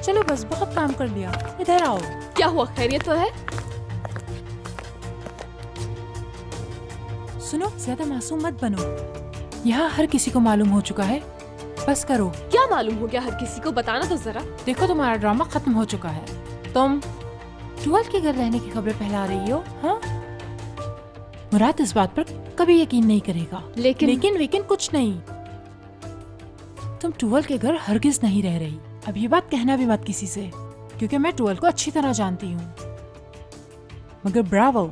चलो बस, बहुत काम कर लिया, इधर आओ। क्या हुआ, खैरियत तो है? सुनो, ज्यादा मासूम मत बनो। यहाँ हर किसी को मालूम हो चुका है, बस करो। क्या मालूम हो गया हर किसी को, बताना तो जरा। देखो, तुम्हारा ड्रामा खत्म हो चुका है। तुम ट्वेल्व के घर रहने की खबरें फैला रही हो। हाँ, मुराद इस बात पर कभी यकीन नहीं करेगा। लेकिन कुछ नहीं, तुम ट्वेल्व के घर हरगिज नहीं रह रही। अब ये बात कहना भी मत किसी से, क्योंकि मैं ट्वेल्व को अच्छी तरह जानती हूँ। मगर ब्रावो,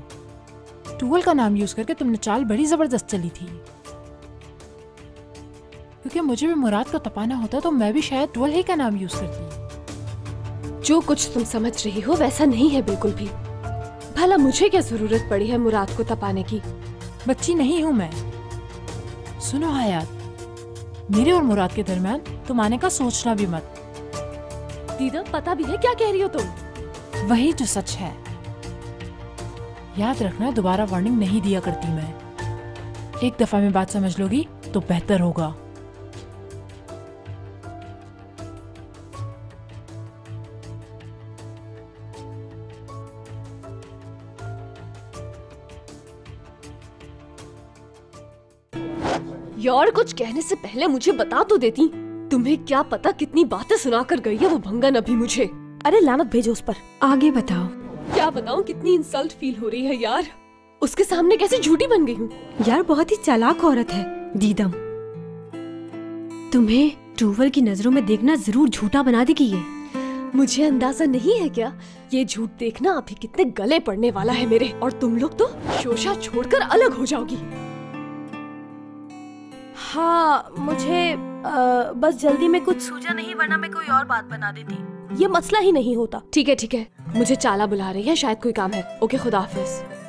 ट्वेल्व का नाम यूज करके तुमने चाल बड़ी जबरदस्त चली थी। क्योंकि मुझे भी मुराद को तपाना होता तो मैं भी शायद ट्वेल्व ही का नाम यूज करती। जो कुछ तुम समझ रही हो वैसा नहीं है बिल्कुल भी। भला मुझे क्या जरूरत पड़ी है मुराद को तपाने की? बच्ची नहीं हूँ मैं। सुनो हयात, मेरे और मुराद के दरमियान तुम आने का सोचना भी मत। दीदा, पता भी है क्या कह रही हो तुम? वही जो सच है। याद रखना, दोबारा वार्निंग नहीं दिया करती मैं। एक दफा में बात समझ लोगी तो बेहतर होगा। यार, कुछ कहने से पहले मुझे बता तो देती। तुम्हें क्या पता कितनी बातें सुनाकर गई है वो भंगन अभी मुझे। अरे लानत भेजो उस पर। आगे बताओ। क्या बताऊं, कितनी इंसल्ट फील हो रही है यार। उसके सामने कैसे झूठी बन गई हूँ। यार, बहुत ही चालाक औरत है दीदम। तुम्हें ट्रूवल की नजरों में देखना जरूर झूठा बना देगी ये। मुझे अंदाजा नहीं है क्या, ये झूठ देखना अभी कितने गले पड़ने वाला है मेरे। और तुम लोग तो शोशा छोड़कर अलग हो जाओगी। हाँ, मुझे बस जल्दी में कुछ सूझा नहीं, वरना मैं कोई और बात बना देती। ये मसला ही नहीं होता। ठीक है, मुझे चाला बुला रही है, शायद कोई काम है। ओके, खुदा हाफिज।